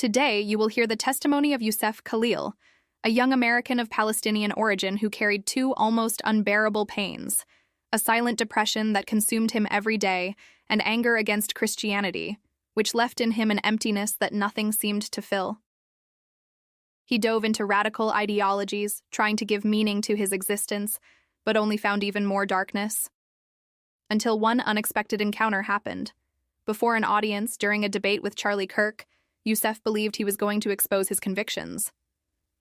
Today, you will hear the testimony of Youssef Khalil, a young American of Palestinian origin who carried two almost unbearable pains: a silent depression that consumed him every day, and anger against Christianity, which left in him an emptiness that nothing seemed to fill. He dove into radical ideologies, trying to give meaning to his existence, but only found even more darkness. Until one unexpected encounter happened. Before an audience during a debate with Charlie Kirk, Youssef believed he was going to expose his convictions.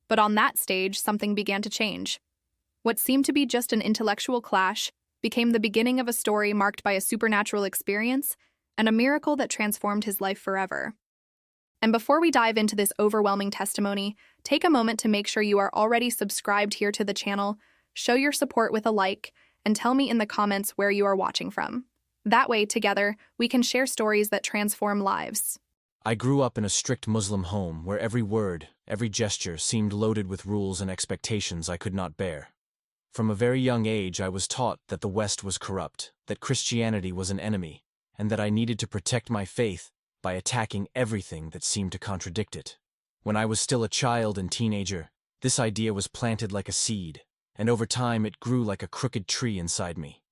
But on that stage, something began to change. What seemed to be just an intellectual clash became the beginning of a story marked by a supernatural experience and a miracle that transformed his life forever. And before we dive into this overwhelming testimony, take a moment to make sure you are already subscribed here to the channel, show your support with a like, and tell me in the comments where you are watching from. That way, together, we can share stories that transform lives. I grew up in a strict Muslim home where every word, every gesture seemed loaded with rules and expectations I could not bear. From a very young age, I was taught that the West was corrupt, that Christianity was an enemy, and that I needed to protect my faith by attacking everything that seemed to contradict it. When I was still a child and teenager, this idea was planted like a seed, and over time it grew like a crooked tree inside me.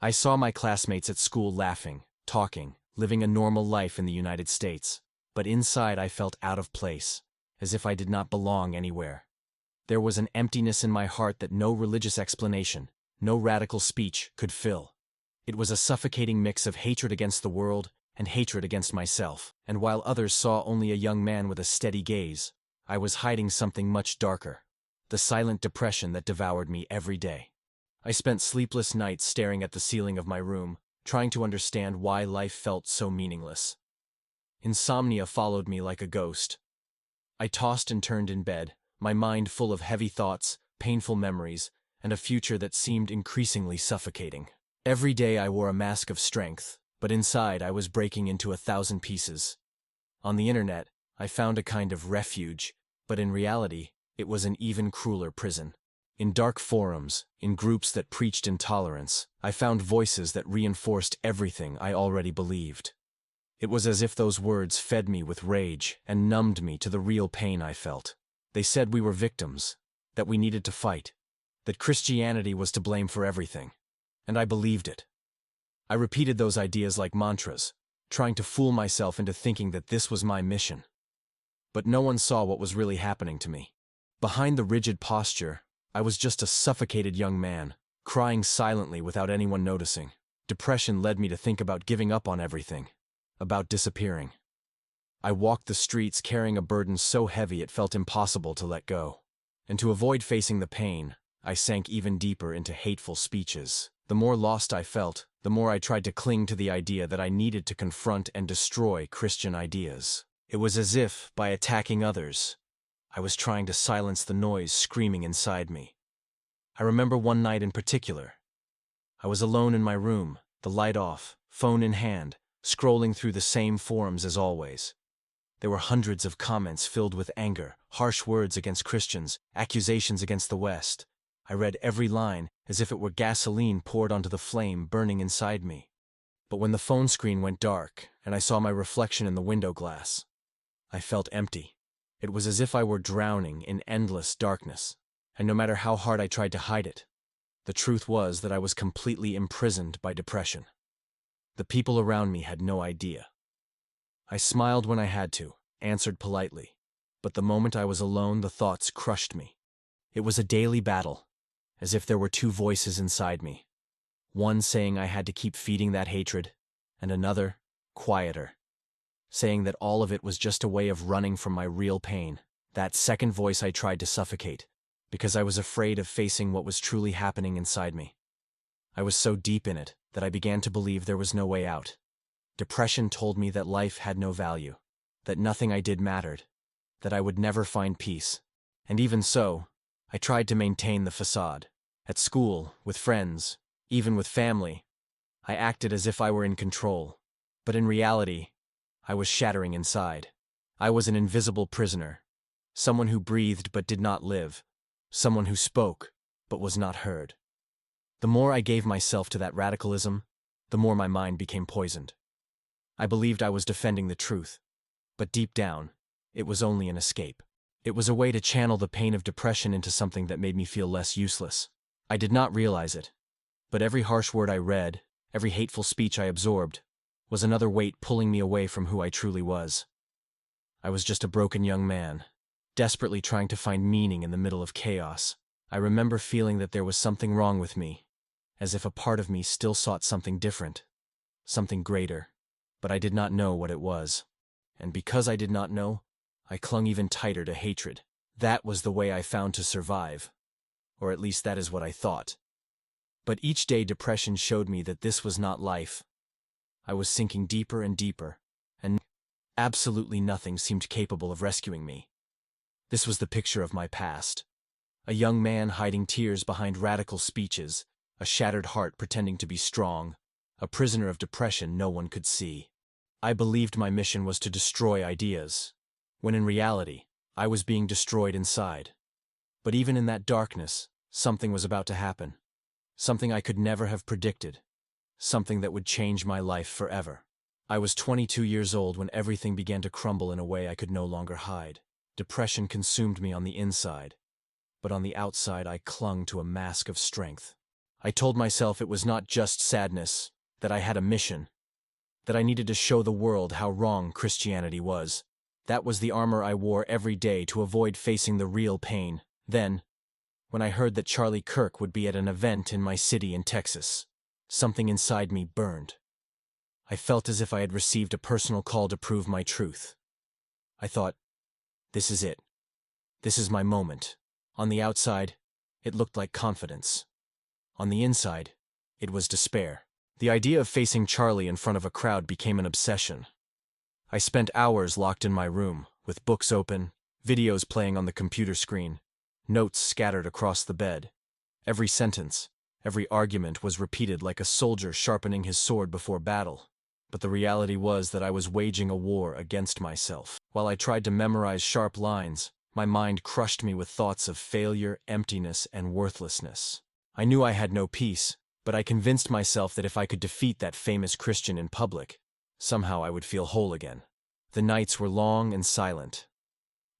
I saw my classmates at school laughing, talking, living a normal life in the United States. But inside I felt out of place, as if I did not belong anywhere. There was an emptiness in my heart that no religious explanation, no radical speech could fill. It was a suffocating mix of hatred against the world and hatred against myself, and while others saw only a young man with a steady gaze, I was hiding something much darker: the silent depression that devoured me every day. I spent sleepless nights staring at the ceiling of my room, trying to understand why life felt so meaningless. Insomnia followed me like a ghost. I tossed and turned in bed, my mind full of heavy thoughts, painful memories, and a future that seemed increasingly suffocating. Every day I wore a mask of strength, but inside I was breaking into 1,000 pieces. On the internet, I found a kind of refuge, but in reality, it was an even crueler prison. In dark forums, in groups that preached intolerance, I found voices that reinforced everything I already believed. It was as if those words fed me with rage and numbed me to the real pain I felt. They said we were victims, that we needed to fight, that Christianity was to blame for everything. And I believed it. I repeated those ideas like mantras, trying to fool myself into thinking that this was my mission. But no one saw what was really happening to me. Behind the rigid posture, I was just a suffocated young man, crying silently without anyone noticing. Depression led me to think about giving up on everything. About disappearing. I walked the streets carrying a burden so heavy it felt impossible to let go. And to avoid facing the pain, I sank even deeper into hateful speeches. The more lost I felt, the more I tried to cling to the idea that I needed to confront and destroy Christian ideas. It was as if, by attacking others, I was trying to silence the noise screaming inside me. I remember one night in particular. I was alone in my room, the light off, phone in hand, scrolling through the same forums as always. There were hundreds of comments filled with anger, harsh words against Christians, accusations against the West. I read every line as if it were gasoline poured onto the flame burning inside me. But when the phone screen went dark and I saw my reflection in the window glass, I felt empty. It was as if I were drowning in endless darkness, and no matter how hard I tried to hide it, the truth was that I was completely imprisoned by depression. The people around me had no idea. I smiled when I had to, answered politely, but the moment I was alone, the thoughts crushed me. It was a daily battle, as if there were two voices inside me, one saying I had to keep feeding that hatred, and another, quieter, saying that all of it was just a way of running from my real pain. That second voice I tried to suffocate, because I was afraid of facing what was truly happening inside me. I was so deep in it that I began to believe there was no way out. Depression told me that life had no value, that nothing I did mattered, that I would never find peace. And even so, I tried to maintain the facade. At school, with friends, even with family, I acted as if I were in control. But in reality, I was shattering inside. I was an invisible prisoner, someone who breathed but did not live, someone who spoke but was not heard. The more I gave myself to that radicalism, the more my mind became poisoned. I believed I was defending the truth, but deep down, it was only an escape. It was a way to channel the pain of depression into something that made me feel less useless. I did not realize it, but every harsh word I read, every hateful speech I absorbed, was another weight pulling me away from who I truly was. I was just a broken young man, desperately trying to find meaning in the middle of chaos. I remember feeling that there was something wrong with me, as if a part of me still sought something different, something greater, but I did not know what it was. And because I did not know, I clung even tighter to hatred. That was the way I found to survive, or at least that is what I thought. But each day depression showed me that this was not life. I was sinking deeper and deeper, and absolutely nothing seemed capable of rescuing me. This was the picture of my past. A young man hiding tears behind radical speeches, a shattered heart pretending to be strong, a prisoner of depression no one could see. I believed my mission was to destroy ideas, when in reality, I was being destroyed inside. But even in that darkness, something was about to happen. Something I could never have predicted. Something that would change my life forever. I was 22 years old when everything began to crumble in a way I could no longer hide. Depression consumed me on the inside, but on the outside I clung to a mask of strength. I told myself it was not just sadness, that I had a mission, that I needed to show the world how wrong Christianity was. That was the armor I wore every day to avoid facing the real pain. Then, when I heard that Charlie Kirk would be at an event in my city in Texas, something inside me burned. I felt as if I had received a personal call to prove my truth. I thought, this is it. This is my moment. On the outside, it looked like confidence. On the inside, it was despair. The idea of facing Charlie in front of a crowd became an obsession. I spent hours locked in my room, with books open, videos playing on the computer screen, notes scattered across the bed. Every sentence, every argument was repeated like a soldier sharpening his sword before battle. But the reality was that I was waging a war against myself. While I tried to memorize sharp lines, my mind crushed me with thoughts of failure, emptiness, and worthlessness. I knew I had no peace, but I convinced myself that if I could defeat that famous Christian in public, somehow I would feel whole again. The nights were long and silent.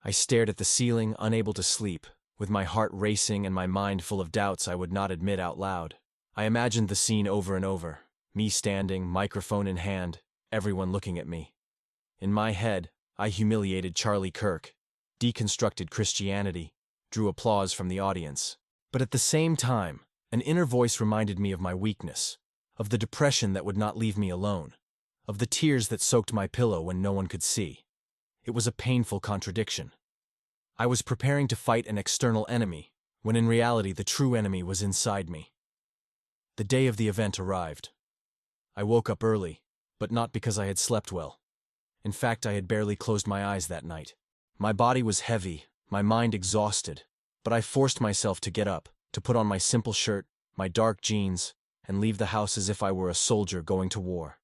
I stared at the ceiling, unable to sleep, with my heart racing and my mind full of doubts I would not admit out loud. I imagined the scene over and over, me standing, microphone in hand, everyone looking at me. In my head, I humiliated Charlie Kirk, deconstructed Christianity, drew applause from the audience. But at the same time, an inner voice reminded me of my weakness, of the depression that would not leave me alone, of the tears that soaked my pillow when no one could see. It was a painful contradiction. I was preparing to fight an external enemy, when in reality the true enemy was inside me. The day of the event arrived. I woke up early, but not because I had slept well. In fact, I had barely closed my eyes that night. My body was heavy, my mind exhausted, but I forced myself to get up, to put on my simple shirt, my dark jeans, and leave the house as if I were a soldier going to war.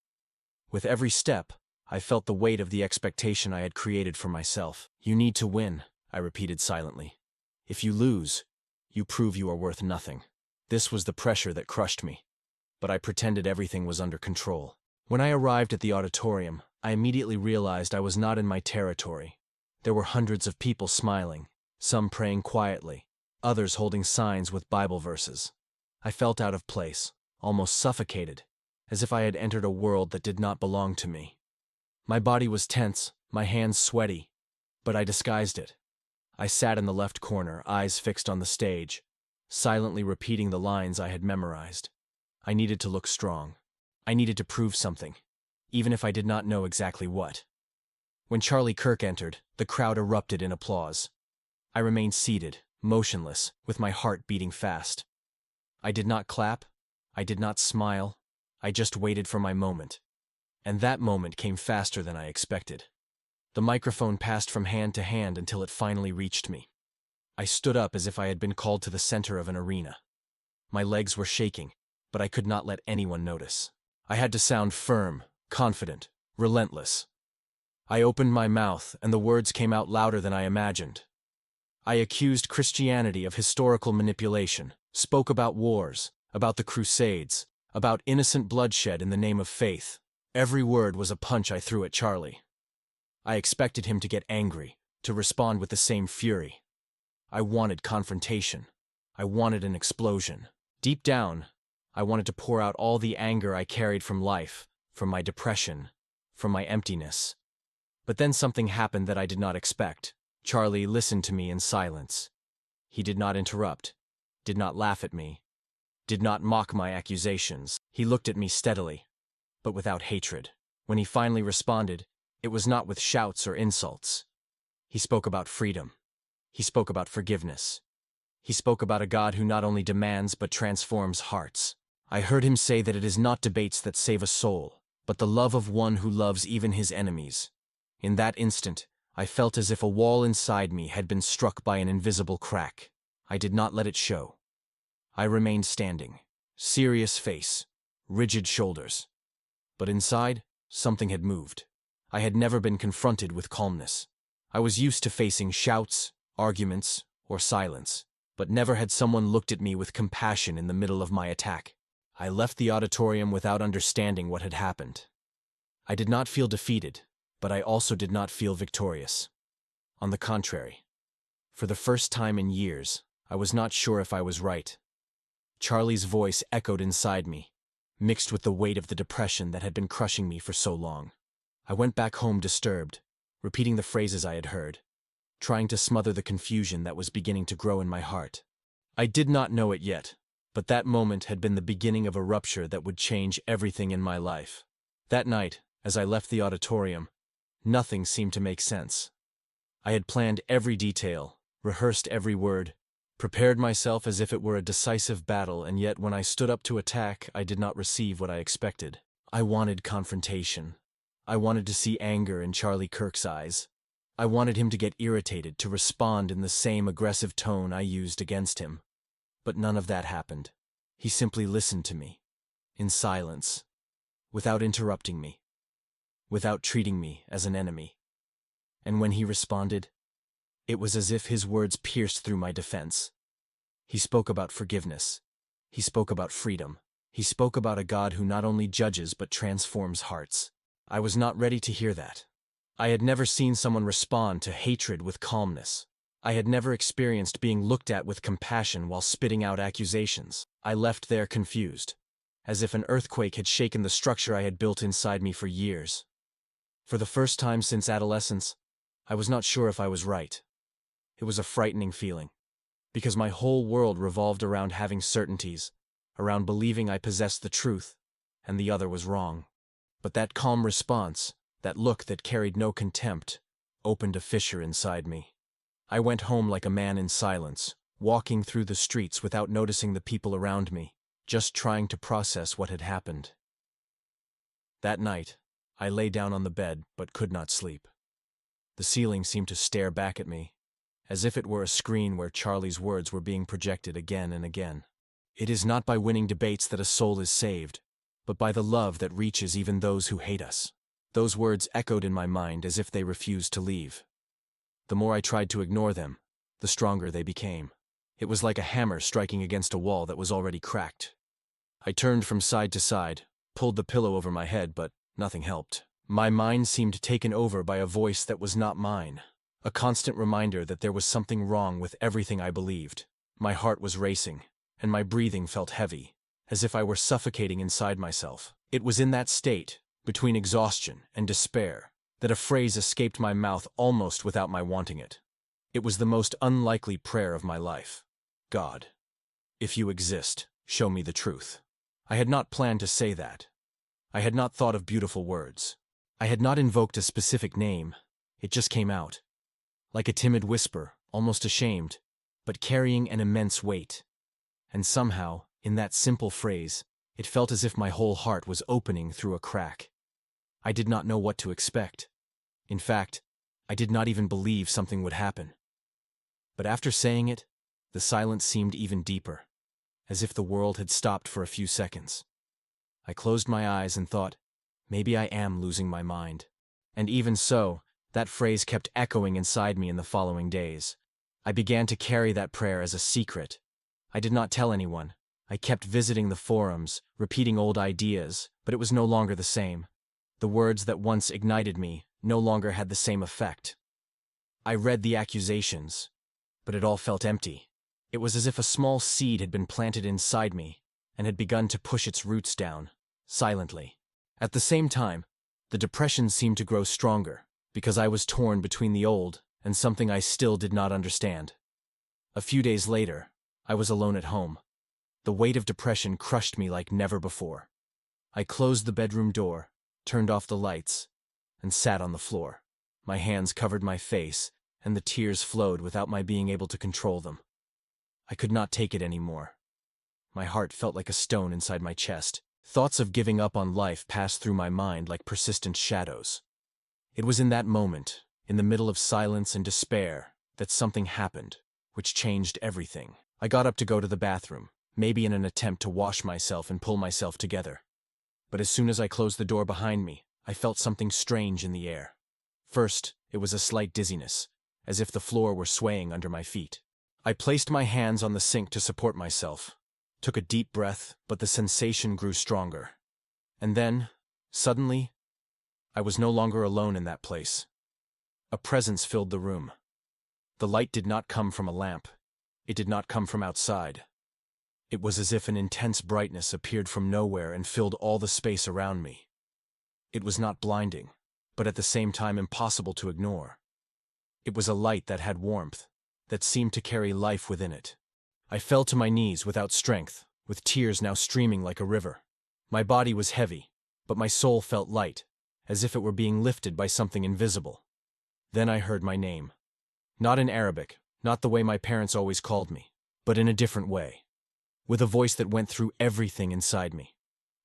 With every step, I felt the weight of the expectation I had created for myself. You need to win, I repeated silently. If you lose, you prove you are worth nothing. This was the pressure that crushed me, but I pretended everything was under control. When I arrived at the auditorium, I immediately realized I was not in my territory. There were hundreds of people smiling, some praying quietly, others holding signs with Bible verses. I felt out of place, almost suffocated, as if I had entered a world that did not belong to me. My body was tense, my hands sweaty, but I disguised it. I sat in the left corner, eyes fixed on the stage, silently repeating the lines I had memorized. I needed to look strong. I needed to prove something, even if I did not know exactly what. When Charlie Kirk entered, the crowd erupted in applause. I remained seated, motionless, with my heart beating fast. I did not clap, I did not smile, I just waited for my moment. And that moment came faster than I expected. The microphone passed from hand to hand until it finally reached me. I stood up as if I had been called to the center of an arena. My legs were shaking, but I could not let anyone notice. I had to sound firm, confident, relentless. I opened my mouth, and the words came out louder than I imagined. I accused Christianity of historical manipulation, spoke about wars, about the Crusades, about innocent bloodshed in the name of faith. Every word was a punch I threw at Charlie. I expected him to get angry, to respond with the same fury. I wanted confrontation. I wanted an explosion. Deep down, I wanted to pour out all the anger I carried from life, from my depression, from my emptiness. But then something happened that I did not expect. Charlie listened to me in silence. He did not interrupt, did not laugh at me, did not mock my accusations. He looked at me steadily, but without hatred. When he finally responded, it was not with shouts or insults. He spoke about freedom. He spoke about forgiveness. He spoke about a God who not only demands but transforms hearts. I heard him say that it is not debates that save a soul, but the love of one who loves even his enemies. In that instant, I felt as if a wall inside me had been struck by an invisible crack. I did not let it show. I remained standing, serious face, rigid shoulders. But inside, something had moved. I had never been confronted with calmness. I was used to facing shouts, arguments, or silence, but never had someone looked at me with compassion in the middle of my attack. I left the auditorium without understanding what had happened. I did not feel defeated, but I also did not feel victorious. On the contrary, for the first time in years, I was not sure if I was right. Charlie's voice echoed inside me, mixed with the weight of the depression that had been crushing me for so long. I went back home disturbed, repeating the phrases I had heard, trying to smother the confusion that was beginning to grow in my heart. I did not know it yet, but that moment had been the beginning of a rupture that would change everything in my life. That night, as I left the auditorium, nothing seemed to make sense. I had planned every detail, rehearsed every word, prepared myself as if it were a decisive battle, and yet when I stood up to attack, I did not receive what I expected. I wanted confrontation. I wanted to see anger in Charlie Kirk's eyes. I wanted him to get irritated, to respond in the same aggressive tone I used against him. But none of that happened. He simply listened to me, in silence, without interrupting me, without treating me as an enemy. And when he responded, it was as if his words pierced through my defense. He spoke about forgiveness. He spoke about freedom. He spoke about a God who not only judges but transforms hearts. I was not ready to hear that. I had never seen someone respond to hatred with calmness. I had never experienced being looked at with compassion while spitting out accusations. I left there confused, as if an earthquake had shaken the structure I had built inside me for years. For the first time since adolescence, I was not sure if I was right. It was a frightening feeling, because my whole world revolved around having certainties, around believing I possessed the truth, and the other was wrong. But that calm response, that look that carried no contempt, opened a fissure inside me. I went home like a man in silence, walking through the streets without noticing the people around me, just trying to process what had happened. That night, I lay down on the bed but could not sleep. The ceiling seemed to stare back at me, as if it were a screen where Charlie's words were being projected again and again. It is not by winning debates that a soul is saved, but by the love that reaches even those who hate us. Those words echoed in my mind as if they refused to leave. The more I tried to ignore them, the stronger they became. It was like a hammer striking against a wall that was already cracked. I turned from side to side, pulled the pillow over my head, but nothing helped. My mind seemed taken over by a voice that was not mine, a constant reminder that there was something wrong with everything I believed. My heart was racing, and my breathing felt heavy, as if I were suffocating inside myself. It was in that state, between exhaustion and despair, that a phrase escaped my mouth almost without my wanting it. It was the most unlikely prayer of my life. God, if you exist, show me the truth. I had not planned to say that. I had not thought of beautiful words. I had not invoked a specific name. It just came out, like a timid whisper, almost ashamed, but carrying an immense weight. And somehow, in that simple phrase, it felt as if my whole heart was opening through a crack. I did not know what to expect. In fact, I did not even believe something would happen. But after saying it, the silence seemed even deeper, as if the world had stopped for a few seconds. I closed my eyes and thought, maybe I am losing my mind. And even so, that phrase kept echoing inside me in the following days. I began to carry that prayer as a secret. I did not tell anyone. I kept visiting the forums, repeating old ideas, but it was no longer the same. The words that once ignited me no longer had the same effect. I read the accusations, but it all felt empty. It was as if a small seed had been planted inside me and had begun to push its roots down, silently. At the same time, the depression seemed to grow stronger, because I was torn between the old and something I still did not understand. A few days later, I was alone at home. The weight of depression crushed me like never before. I closed the bedroom door, turned off the lights, and sat on the floor. My hands covered my face, and the tears flowed without my being able to control them. I could not take it anymore. My heart felt like a stone inside my chest. Thoughts of giving up on life passed through my mind like persistent shadows. It was in that moment, in the middle of silence and despair, that something happened, which changed everything. I got up to go to the bathroom, maybe in an attempt to wash myself and pull myself together. But as soon as I closed the door behind me, I felt something strange in the air. First, it was a slight dizziness, as if the floor were swaying under my feet. I placed my hands on the sink to support myself, took a deep breath, but the sensation grew stronger. And then, suddenly, I was no longer alone in that place. A presence filled the room. The light did not come from a lamp. It did not come from outside. It was as if an intense brightness appeared from nowhere and filled all the space around me. It was not blinding, but at the same time impossible to ignore. It was a light that had warmth, that seemed to carry life within it. I fell to my knees without strength, with tears now streaming like a river. My body was heavy, but my soul felt light, as if it were being lifted by something invisible. Then I heard my name. Not in Arabic, not the way my parents always called me, but in a different way. With a voice that went through everything inside me.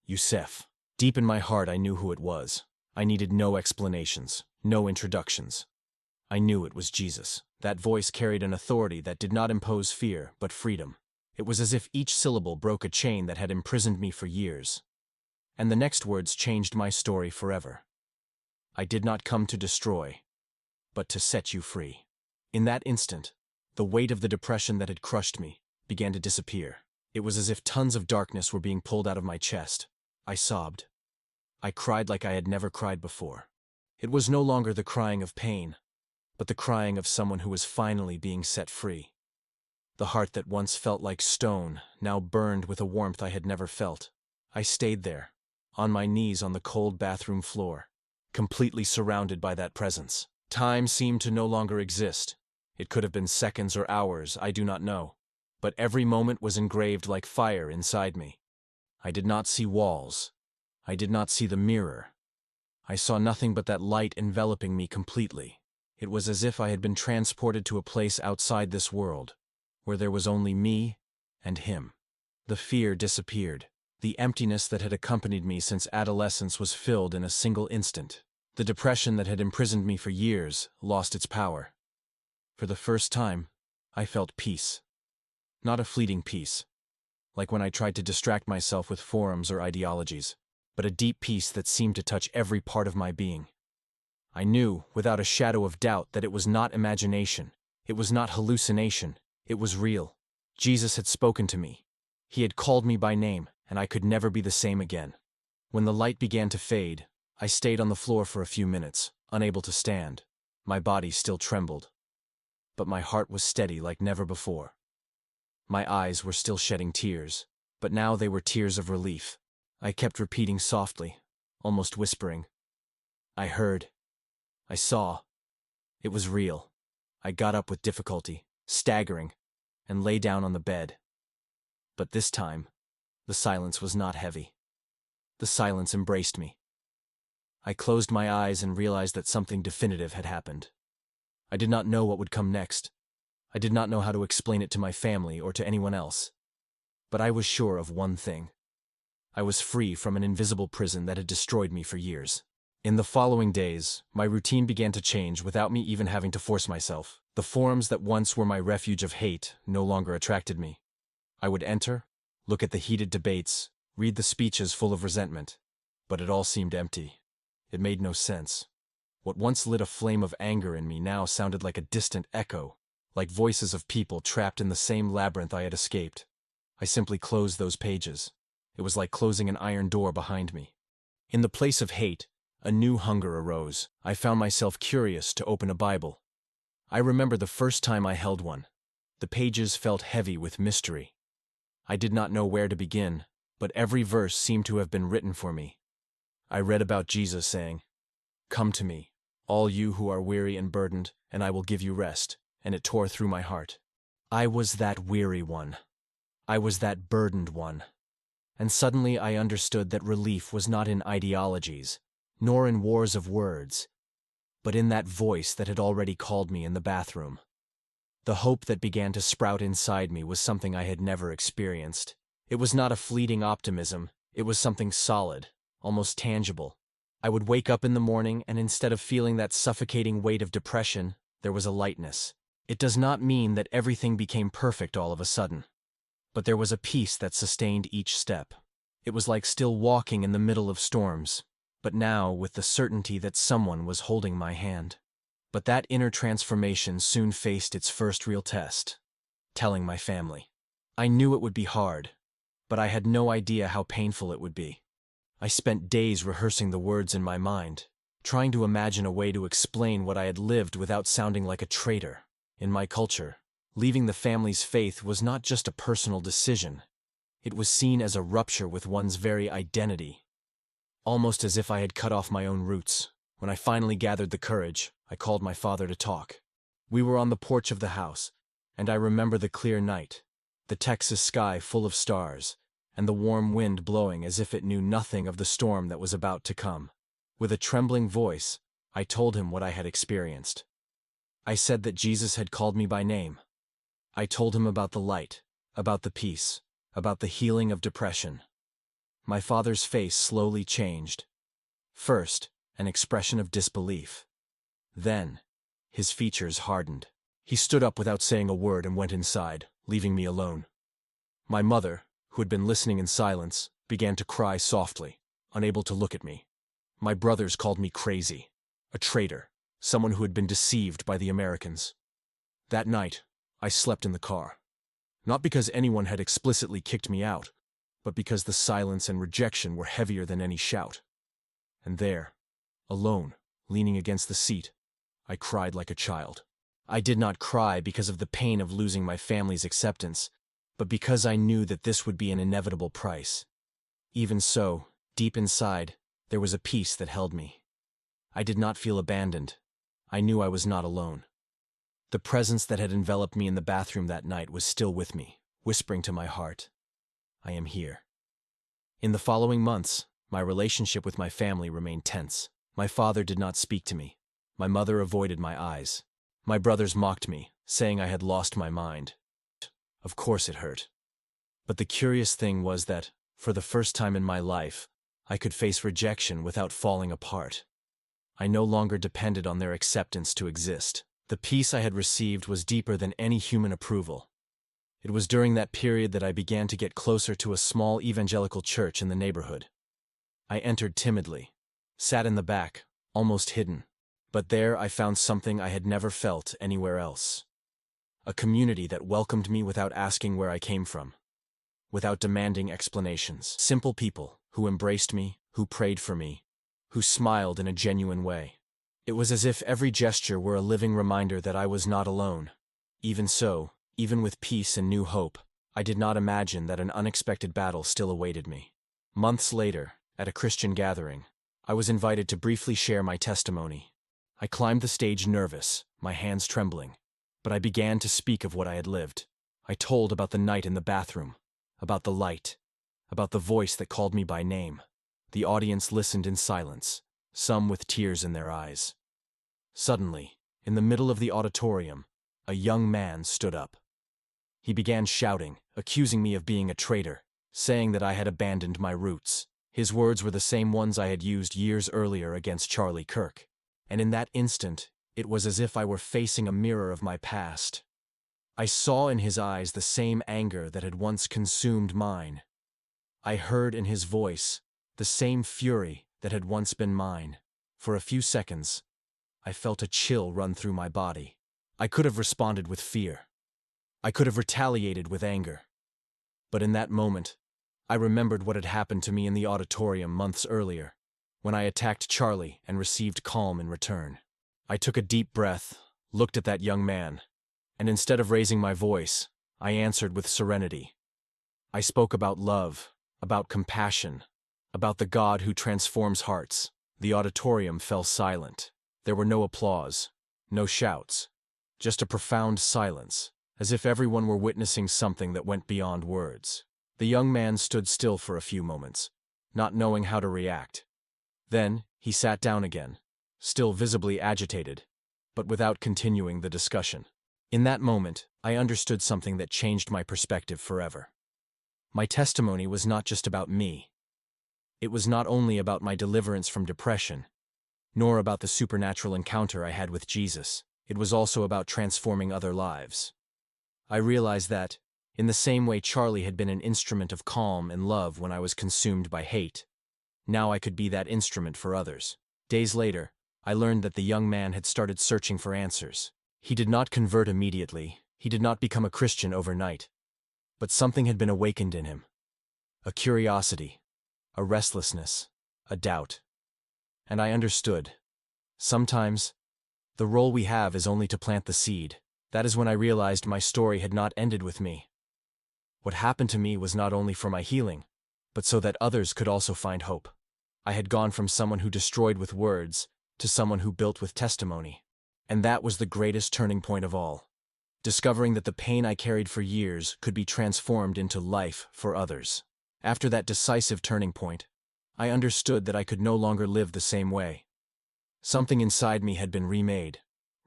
Youssef. Deep in my heart I knew who it was. I needed no explanations, no introductions. I knew it was Jesus. That voice carried an authority that did not impose fear, but freedom. It was as if each syllable broke a chain that had imprisoned me for years. And the next words changed my story forever. I did not come to destroy, but to set you free. In that instant, the weight of the depression that had crushed me began to disappear. It was as if tons of darkness were being pulled out of my chest. I sobbed. I cried like I had never cried before. It was no longer the crying of pain, but the crying of someone who was finally being set free. The heart that once felt like stone now burned with a warmth I had never felt. I stayed there, on my knees on the cold bathroom floor, completely surrounded by that presence. Time seemed to no longer exist. It could have been seconds or hours, I do not know. But every moment was engraved like fire inside me. I did not see walls. I did not see the mirror. I saw nothing but that light enveloping me completely. It was as if I had been transported to a place outside this world, where there was only me and him. The fear disappeared. The emptiness that had accompanied me since adolescence was filled in a single instant. The depression that had imprisoned me for years lost its power. For the first time, I felt peace. Not a fleeting peace, like when I tried to distract myself with forums or ideologies, but a deep peace that seemed to touch every part of my being. I knew, without a shadow of doubt, that it was not imagination, it was not hallucination, it was real. Jesus had spoken to me. He had called me by name, and I could never be the same again. When the light began to fade, I stayed on the floor for a few minutes, unable to stand. My body still trembled, but my heart was steady like never before. My eyes were still shedding tears, but now they were tears of relief. I kept repeating softly, almost whispering. I heard. I saw. It was real. I got up with difficulty, staggering, and lay down on the bed. But this time, the silence was not heavy. The silence embraced me. I closed my eyes and realized that something definitive had happened. I did not know what would come next. I did not know how to explain it to my family or to anyone else. But I was sure of one thing. I was free from an invisible prison that had destroyed me for years. In the following days, my routine began to change without me even having to force myself. The forums that once were my refuge of hate no longer attracted me. I would enter, look at the heated debates, read the speeches full of resentment. But it all seemed empty. It made no sense. What once lit a flame of anger in me now sounded like a distant echo, like voices of people trapped in the same labyrinth I had escaped. I simply closed those pages. It was like closing an iron door behind me. In the place of hate, a new hunger arose. I found myself curious to open a Bible. I remember the first time I held one. The pages felt heavy with mystery. I did not know where to begin, but every verse seemed to have been written for me. I read about Jesus saying, "Come to me, all you who are weary and burdened, and I will give you rest," and it tore through my heart. I was that weary one. I was that burdened one. And suddenly I understood that relief was not in ideologies, nor in wars of words, but in that voice that had already called me in the bathroom. The hope that began to sprout inside me was something I had never experienced. It was not a fleeting optimism, it was something solid, almost tangible. I would wake up in the morning, and instead of feeling that suffocating weight of depression, there was a lightness. It does not mean that everything became perfect all of a sudden, but there was a peace that sustained each step. It was like still walking in the middle of storms, but now with the certainty that someone was holding my hand. But that inner transformation soon faced its first real test: telling my family. I knew it would be hard, but I had no idea how painful it would be. I spent days rehearsing the words in my mind, trying to imagine a way to explain what I had lived without sounding like a traitor. In my culture, leaving the family's faith was not just a personal decision. It was seen as a rupture with one's very identity, almost as if I had cut off my own roots. When I finally gathered the courage, I called my father to talk. We were on the porch of the house, and I remember the clear night, the Texas sky full of stars, and the warm wind blowing as if it knew nothing of the storm that was about to come. With a trembling voice, I told him what I had experienced. I said that Jesus had called me by name. I told him about the light, about the peace, about the healing of depression. My father's face slowly changed. First, an expression of disbelief. Then, his features hardened. He stood up without saying a word and went inside, leaving me alone. My mother, who had been listening in silence, began to cry softly, unable to look at me. My brothers called me crazy, a traitor, someone who had been deceived by the Americans. That night, I slept in the car. Not because anyone had explicitly kicked me out, but because the silence and rejection were heavier than any shout. And there, alone, leaning against the seat, I cried like a child. I did not cry because of the pain of losing my family's acceptance, but because I knew that this would be an inevitable price. Even so, deep inside, there was a peace that held me. I did not feel abandoned. I knew I was not alone. The presence that had enveloped me in the bathroom that night was still with me, whispering to my heart, "I am here." In the following months, my relationship with my family remained tense. My father did not speak to me. My mother avoided my eyes. My brothers mocked me, saying I had lost my mind. Of course it hurt. But the curious thing was that, for the first time in my life, I could face rejection without falling apart. I no longer depended on their acceptance to exist. The peace I had received was deeper than any human approval. It was during that period that I began to get closer to a small evangelical church in the neighborhood. I entered timidly, sat in the back, almost hidden. But there I found something I had never felt anywhere else. A community that welcomed me without asking where I came from, without demanding explanations. Simple people who embraced me, who prayed for me, who smiled in a genuine way. It was as if every gesture were a living reminder that I was not alone. Even so, even with peace and new hope, I did not imagine that an unexpected battle still awaited me. Months later, at a Christian gathering, I was invited to briefly share my testimony. I climbed the stage nervous, my hands trembling, but I began to speak of what I had lived. I told about the night in the bathroom, about the light, about the voice that called me by name. The audience listened in silence, some with tears in their eyes. Suddenly, in the middle of the auditorium, a young man stood up. He began shouting, accusing me of being a traitor, saying that I had abandoned my roots. His words were the same ones I had used years earlier against Charlie Kirk. And in that instant, it was as if I were facing a mirror of my past. I saw in his eyes the same anger that had once consumed mine. I heard in his voice the same fury that had once been mine. For a few seconds, I felt a chill run through my body. I could have responded with fear. I could have retaliated with anger. But in that moment, I remembered what had happened to me in the auditorium months earlier, when I attacked Charlie and received calm in return. I took a deep breath, looked at that young man, and instead of raising my voice, I answered with serenity. I spoke about love, about compassion, about the God who transforms hearts. The auditorium fell silent. There were no applause, no shouts, just a profound silence, as if everyone were witnessing something that went beyond words. The young man stood still for a few moments, not knowing how to react. Then, he sat down again, still visibly agitated, but without continuing the discussion. In that moment, I understood something that changed my perspective forever. My testimony was not just about me. It was not only about my deliverance from depression, nor about the supernatural encounter I had with Jesus. It was also about transforming other lives. I realized that, in the same way Charlie had been an instrument of calm and love when I was consumed by hate, now I could be that instrument for others. Days later, I learned that the young man had started searching for answers. He did not convert immediately. He did not become a Christian overnight. But something had been awakened in him. A curiosity, a restlessness, a doubt. And I understood. Sometimes, the role we have is only to plant the seed. That is when I realized my story had not ended with me. What happened to me was not only for my healing, but so that others could also find hope. I had gone from someone who destroyed with words to someone who built with testimony. And that was the greatest turning point of all. Discovering that the pain I carried for years could be transformed into life for others. After that decisive turning point, I understood that I could no longer live the same way. Something inside me had been remade,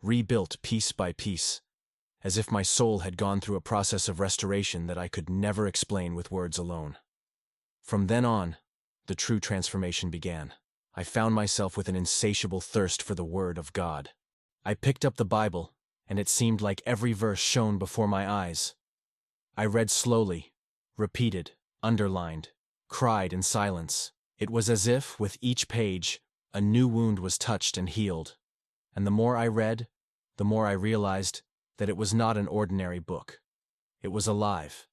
rebuilt piece by piece, as if my soul had gone through a process of restoration that I could never explain with words alone. From then on, the true transformation began. I found myself with an insatiable thirst for the Word of God. I picked up the Bible, and it seemed like every verse shone before my eyes. I read slowly, repeated, underlined, cried in silence. It was as if, with each page, a new wound was touched and healed. And the more I read, the more I realized that it was not an ordinary book. It was alive.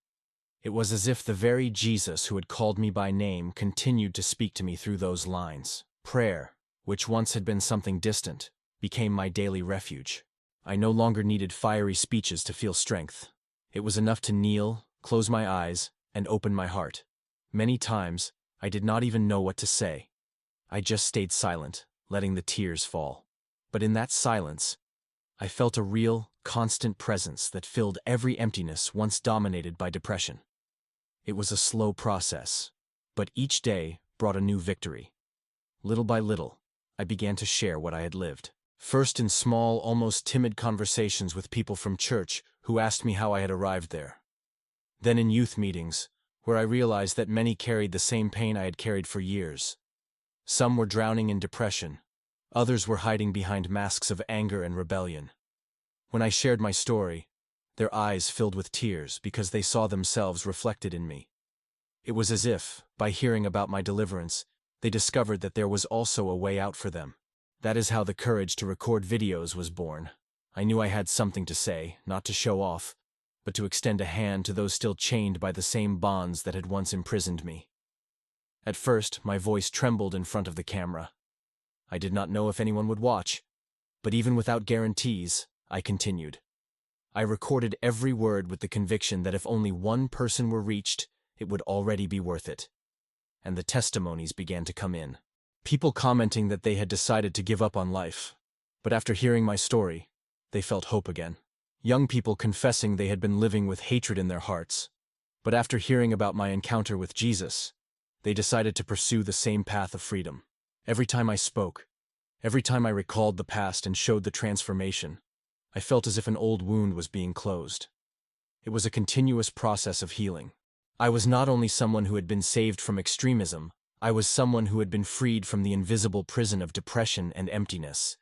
It was as if the very Jesus who had called me by name continued to speak to me through those lines. Prayer, which once had been something distant, became my daily refuge. I no longer needed fiery speeches to feel strength. It was enough to kneel, close my eyes, and open my heart. Many times, I did not even know what to say. I just stayed silent, letting the tears fall. But in that silence, I felt a real, constant presence that filled every emptiness once dominated by depression. It was a slow process, but each day brought a new victory. Little by little, I began to share what I had lived. First in small, almost timid conversations with people from church who asked me how I had arrived there. Then in youth meetings, where I realized that many carried the same pain I had carried for years. Some were drowning in depression. Others were hiding behind masks of anger and rebellion. When I shared my story, their eyes filled with tears because they saw themselves reflected in me. It was as if, by hearing about my deliverance, they discovered that there was also a way out for them. That is how the courage to record videos was born. I knew I had something to say, not to show off, but to extend a hand to those still chained by the same bonds that had once imprisoned me. At first, my voice trembled in front of the camera. I did not know if anyone would watch, but even without guarantees, I continued. I recorded every word with the conviction that if only one person were reached, it would already be worth it. And the testimonies began to come in. People commenting that they had decided to give up on life, but after hearing my story, they felt hope again. Young people confessing they had been living with hatred in their hearts, but after hearing about my encounter with Jesus, they decided to pursue the same path of freedom. Every time I spoke, every time I recalled the past and showed the transformation, I felt as if an old wound was being closed. It was a continuous process of healing. I was not only someone who had been saved from extremism, I was someone who had been freed from the invisible prison of depression and emptiness.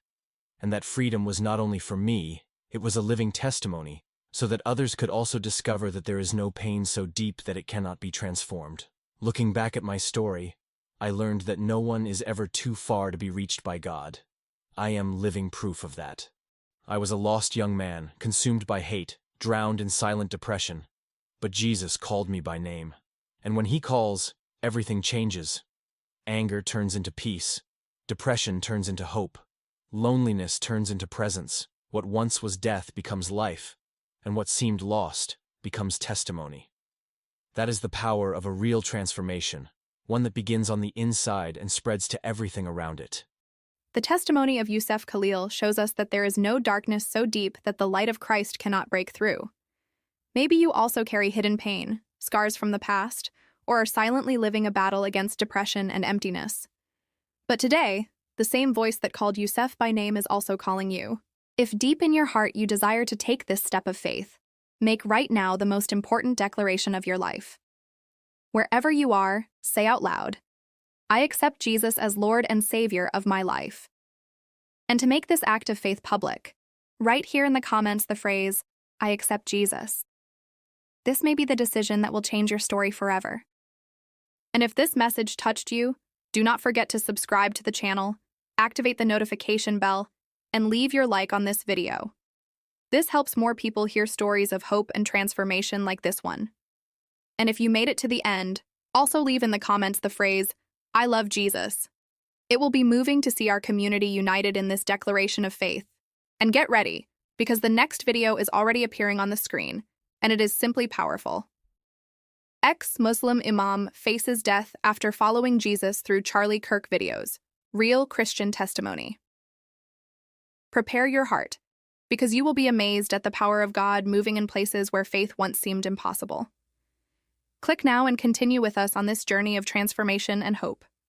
And that freedom was not only for me, it was a living testimony, so that others could also discover that there is no pain so deep that it cannot be transformed. Looking back at my story, I learned that no one is ever too far to be reached by God. I am living proof of that. I was a lost young man, consumed by hate, drowned in silent depression. But Jesus called me by name. And when He calls, everything changes. Anger turns into peace. Depression turns into hope. Loneliness turns into presence. What once was death becomes life, and what seemed lost becomes testimony. That is the power of a real transformation, one that begins on the inside and spreads to everything around it. The testimony of Youssef Khalil shows us that there is no darkness so deep that the light of Christ cannot break through. Maybe you also carry hidden pain, scars from the past, or are silently living a battle against depression and emptiness. But today, the same voice that called Youssef by name is also calling you. If deep in your heart you desire to take this step of faith, make right now the most important declaration of your life. Wherever you are, say out loud, "I accept Jesus as Lord and Savior of my life." And to make this act of faith public, write here in the comments the phrase, "I accept Jesus." This may be the decision that will change your story forever. And if this message touched you, do not forget to subscribe to the channel, activate the notification bell, and leave your like on this video. This helps more people hear stories of hope and transformation like this one. And if you made it to the end, also leave in the comments the phrase, "I love Jesus." It will be moving to see our community united in this declaration of faith. And get ready, because the next video is already appearing on the screen, and it is simply powerful. Ex-Muslim Imam faces death after following Jesus through Charlie Kirk videos. Real Christian testimony. Prepare your heart, because you will be amazed at the power of God moving in places where faith once seemed impossible. Click now and continue with us on this journey of transformation and hope.